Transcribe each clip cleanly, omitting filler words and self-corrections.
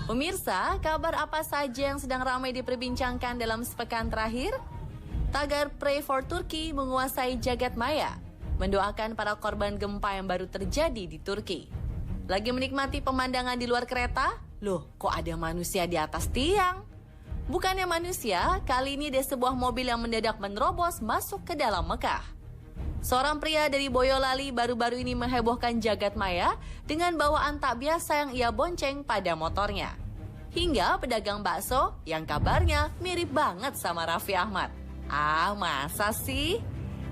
Pemirsa, kabar apa saja yang sedang ramai diperbincangkan dalam sepekan terakhir? Tagar Pray for Turkey menguasai jagat maya, mendoakan para korban gempa yang baru terjadi di Turki. Lagi menikmati pemandangan di luar kereta? Loh, kok ada manusia di atas tiang? Bukannya manusia, kali ini ada sebuah mobil yang mendadak menerobos masuk ke dalam Mekah. Seorang pria dari Boyolali baru-baru ini menghebohkan jagat maya dengan bawaan tak biasa yang ia bonceng pada motornya. Hingga pedagang bakso yang kabarnya mirip banget sama Raffi Ahmad. Ah, masa sih?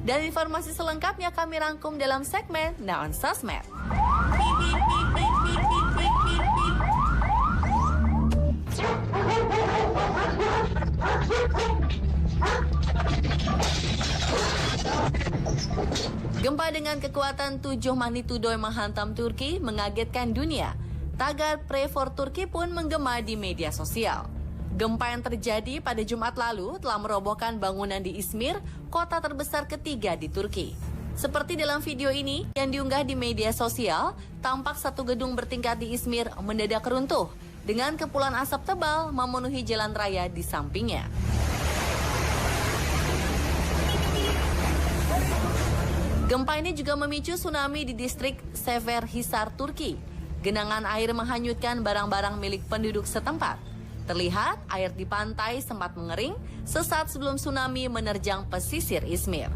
Dan informasi selengkapnya kami rangkum dalam segmen Now on Sosmed. Gempa dengan kekuatan 7 magnitudo yang menghantam Turki mengagetkan dunia. Tagar Pray for Turkey pun menggema di media sosial. Gempa yang terjadi pada Jumat lalu telah merobohkan bangunan di Izmir, kota terbesar ketiga di Turki. Seperti dalam video ini yang diunggah di media sosial, tampak satu gedung bertingkat di Izmir mendadak runtuh dengan kepulan asap tebal memenuhi jalan raya di sampingnya. Gempa ini juga memicu tsunami di distrik Severhisar, Turki. Genangan air menghanyutkan barang-barang milik penduduk setempat. Terlihat air di pantai sempat mengering sesaat sebelum tsunami menerjang pesisir Izmir.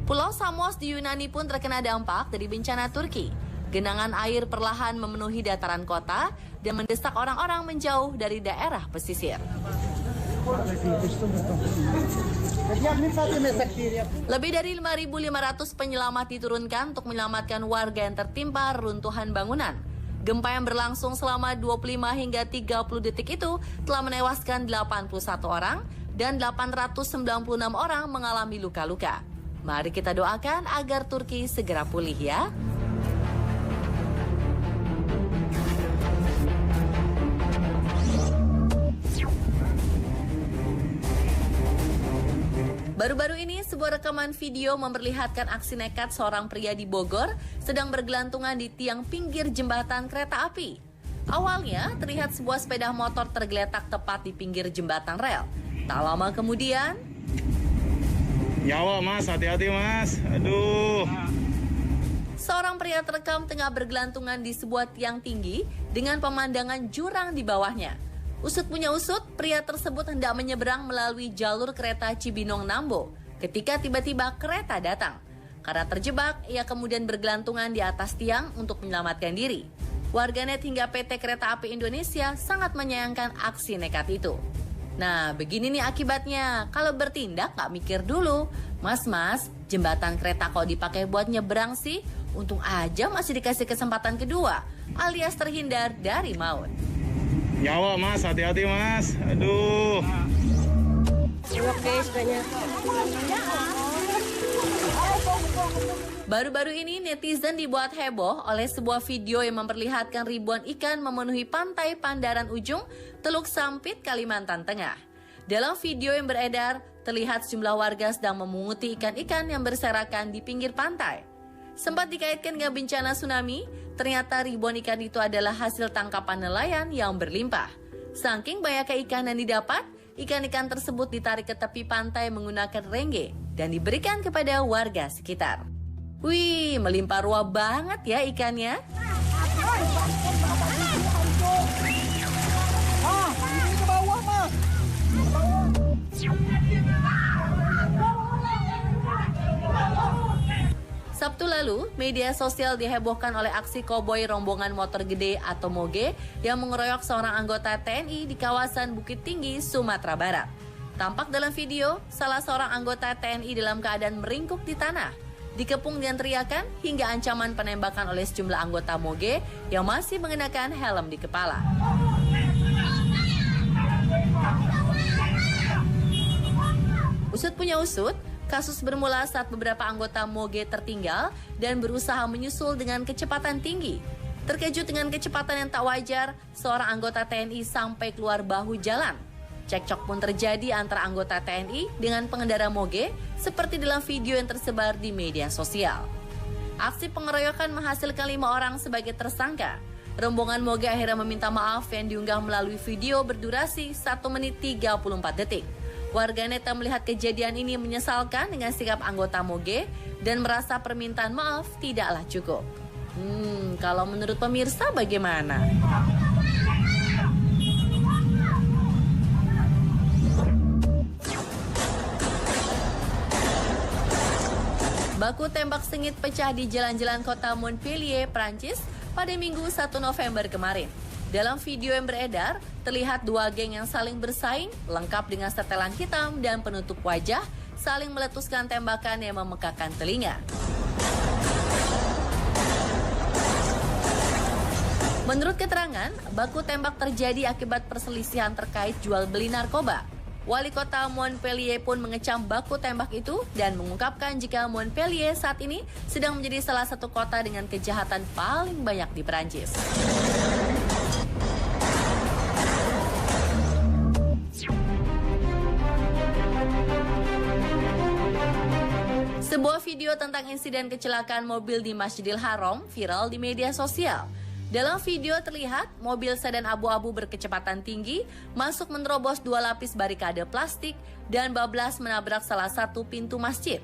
Pulau Samos di Yunani pun terkena dampak dari bencana Turki. Genangan air perlahan memenuhi dataran kota dan mendesak orang-orang menjauh dari daerah pesisir. Lebih dari 5.500 penyelamat diturunkan untuk menyelamatkan warga yang tertimpa reruntuhan bangunan. Gempa yang berlangsung selama 25 hingga 30 detik itu telah menewaskan 81 orang dan 896 orang mengalami luka-luka. Mari kita doakan agar Turki segera pulih ya. Baru-baru ini, sebuah rekaman video memperlihatkan aksi nekat seorang pria di Bogor sedang bergelantungan di tiang pinggir jembatan kereta api. Awalnya, terlihat sebuah sepeda motor tergeletak tepat di pinggir jembatan rel. Tak lama kemudian... Nyawa mas, hati-hati mas, aduh. Seorang pria terekam tengah bergelantungan di sebuah tiang tinggi dengan pemandangan jurang di bawahnya. Usut punya usut, pria tersebut hendak menyeberang melalui jalur kereta Cibinong-Nambo ketika tiba-tiba kereta datang. Karena terjebak, ia kemudian bergelantungan di atas tiang untuk menyelamatkan diri. Warganet hingga PT Kereta Api Indonesia sangat menyayangkan aksi nekat itu. Nah, begini nih akibatnya. Kalau bertindak nggak mikir dulu. Mas, jembatan kereta kok dipakai buat nyeberang sih? Untung aja masih dikasih kesempatan kedua, alias terhindar dari maut. Nyawa mas, hati-hati mas, aduh. Baru-baru ini netizen dibuat heboh oleh sebuah video yang memperlihatkan ribuan ikan memenuhi pantai Pandaran Ujung, Teluk Sampit, Kalimantan Tengah. Dalam video yang beredar, terlihat sejumlah warga sedang memunguti ikan-ikan yang berserakan di pinggir pantai. Sempat dikaitkan dengan bencana tsunami, ternyata ribuan ikan itu adalah hasil tangkapan nelayan yang berlimpah. Saking banyaknya ikan yang didapat, ikan-ikan tersebut ditarik ke tepi pantai menggunakan rengge dan diberikan kepada warga sekitar. Wih, melimpah ruah banget ya ikannya. Sabtu lalu, media sosial dihebohkan oleh aksi koboi rombongan motor gede atau moge yang mengeroyok seorang anggota TNI di kawasan Bukit Tinggi, Sumatera Barat. Tampak dalam video, salah seorang anggota TNI dalam keadaan meringkuk di tanah, dikepung dengan teriakan hingga ancaman penembakan oleh sejumlah anggota moge yang masih mengenakan helm di kepala. Usut punya usut, kasus bermula saat beberapa anggota moge tertinggal dan berusaha menyusul dengan kecepatan tinggi. Terkejut dengan kecepatan yang tak wajar, seorang anggota TNI sampai keluar bahu jalan. Cekcok pun terjadi antara anggota TNI dengan pengendara moge seperti dalam video yang tersebar di media sosial. Aksi pengeroyokan menghasilkan 5 orang sebagai tersangka. Rombongan moge akhirnya meminta maaf yang diunggah melalui video berdurasi 1 menit 34 detik. Warganet yang melihat kejadian ini menyesalkan dengan sikap anggota moge dan merasa permintaan maaf tidaklah cukup. Kalau menurut pemirsa bagaimana? Baku tembak sengit pecah di jalan-jalan kota Montpellier, Prancis pada Minggu 1 November kemarin. Dalam video yang beredar, terlihat dua geng yang saling bersaing, lengkap dengan setelan hitam dan penutup wajah, saling meletuskan tembakan yang memekakan telinga. Menurut keterangan, baku tembak terjadi akibat perselisihan terkait jual beli narkoba. Wali kota Montpellier pun mengecam baku tembak itu dan mengungkapkan jika Montpellier saat ini sedang menjadi salah satu kota dengan kejahatan paling banyak di Perancis. Sebuah video tentang insiden kecelakaan mobil di Masjidil Haram viral di media sosial. Dalam video terlihat mobil sedan abu-abu berkecepatan tinggi masuk menerobos 2 lapis barikade plastik dan bablas menabrak salah satu pintu masjid.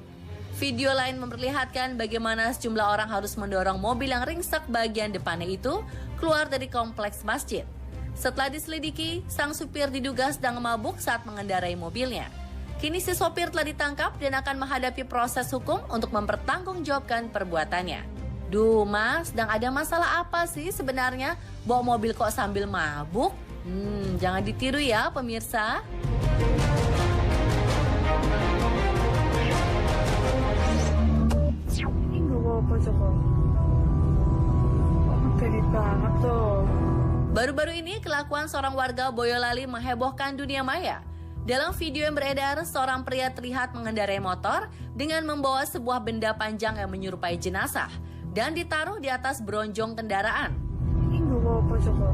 Video lain memperlihatkan bagaimana sejumlah orang harus mendorong mobil yang ringsek bagian depannya itu keluar dari kompleks masjid. Setelah diselidiki, sang supir diduga sedang mabuk saat mengendarai mobilnya. Kini si sopir telah ditangkap dan akan menghadapi proses hukum untuk mempertanggungjawabkan perbuatannya. Duh mas, sedang ada masalah apa sih sebenarnya? Bawa mobil kok sambil mabuk? Jangan ditiru ya pemirsa. Ini gak apa-apa coba. Gede banget tuh. Baru-baru ini kelakuan seorang warga Boyolali menghebohkan dunia maya. Dalam video yang beredar, seorang pria terlihat mengendarai motor dengan membawa sebuah benda panjang yang menyerupai jenazah dan ditaruh di atas bronjong kendaraan. Ini gak apa-apa coba.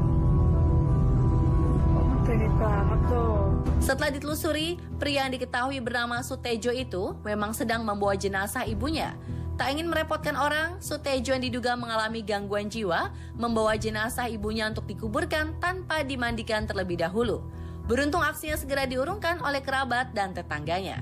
Gede banget tuh. Setelah ditelusuri, pria yang diketahui bernama Sutejo itu memang sedang membawa jenazah ibunya. Tak ingin merepotkan orang, Sutejo yang diduga mengalami gangguan jiwa membawa jenazah ibunya untuk dikuburkan tanpa dimandikan terlebih dahulu. Beruntung aksinya segera diurungkan oleh kerabat dan tetangganya.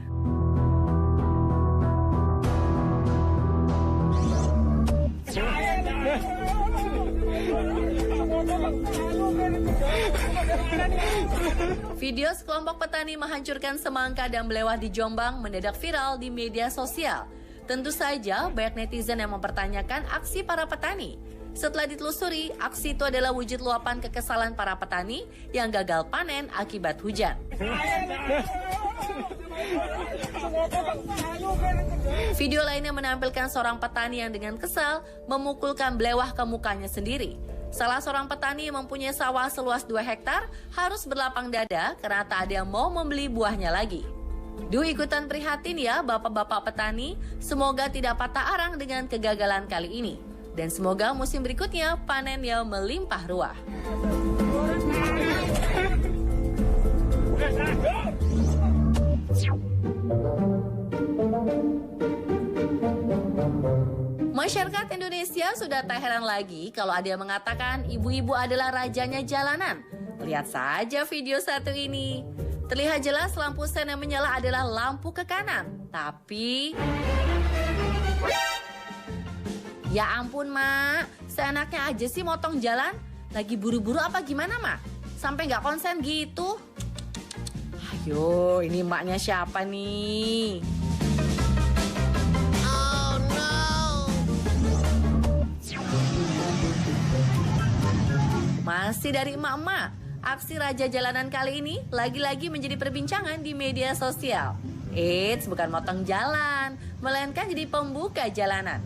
Video sekelompok petani menghancurkan semangka dan belewah di Jombang mendadak viral di media sosial. Tentu saja banyak netizen yang mempertanyakan aksi para petani. Setelah ditelusuri, aksi itu adalah wujud luapan kekesalan para petani yang gagal panen akibat hujan. Video lainnya menampilkan seorang petani yang dengan kesal memukulkan belewah ke mukanya sendiri. Salah seorang petani yang mempunyai sawah seluas 2 hektar harus berlapang dada karena tak ada yang mau membeli buahnya lagi. Duh, ikutan prihatin ya bapak-bapak petani, semoga tidak patah arang dengan kegagalan kali ini. Dan semoga musim berikutnya panen yang melimpah ruah. Masyarakat Indonesia sudah tak heran lagi kalau ada yang mengatakan ibu-ibu adalah rajanya jalanan. Lihat saja video satu ini. Terlihat jelas lampu sen yang menyala adalah lampu ke kanan. Tapi... ya ampun, Mak. Seenaknya aja sih motong jalan. Lagi buru-buru apa gimana, Mak? Sampai nggak konsen gitu. Ayo, ini maknya siapa nih? Oh, no. Masih dari emak-emak. Aksi raja jalanan kali ini lagi-lagi menjadi perbincangan di media sosial. Eits, bukan motong jalan, melainkan jadi pembuka jalanan.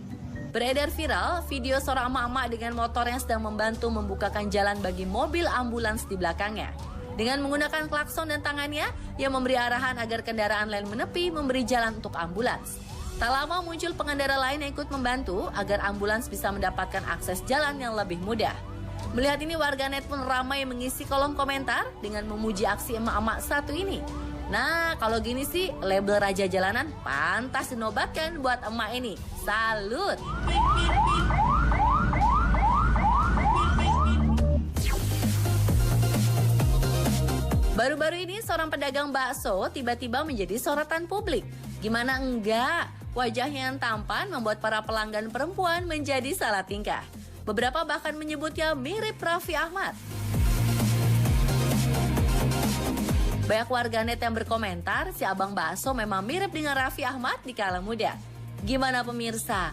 Beredar viral video seorang emak-emak dengan motor yang sedang membantu membukakan jalan bagi mobil ambulans di belakangnya. Dengan menggunakan klakson dan tangannya, ia memberi arahan agar kendaraan lain menepi memberi jalan untuk ambulans. Tak lama muncul pengendara lain yang ikut membantu agar ambulans bisa mendapatkan akses jalan yang lebih mudah. Melihat ini, warganet pun ramai mengisi kolom komentar dengan memuji aksi emak-emak satu ini. Nah, kalau gini sih, label raja jalanan pantas dinobatkan buat emak ini. Salut! Baru-baru ini seorang pedagang bakso tiba-tiba menjadi sorotan publik. Gimana enggak? Wajahnya yang tampan membuat para pelanggan perempuan menjadi salah tingkah. Beberapa bahkan menyebutnya mirip Raffi Ahmad. Banyak warganet yang berkomentar si abang bakso memang mirip dengan Raffi Ahmad di kala muda. Gimana pemirsa?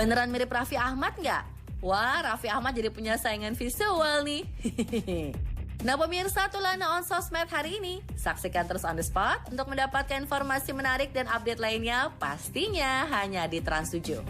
Beneran mirip Raffi Ahmad nggak? Wah, Raffi Ahmad jadi punya saingan visual nih. Nah pemirsa, Tulana on Sosmed hari ini. Saksikan terus On The Spot untuk mendapatkan informasi menarik dan update lainnya pastinya hanya di Trans 7.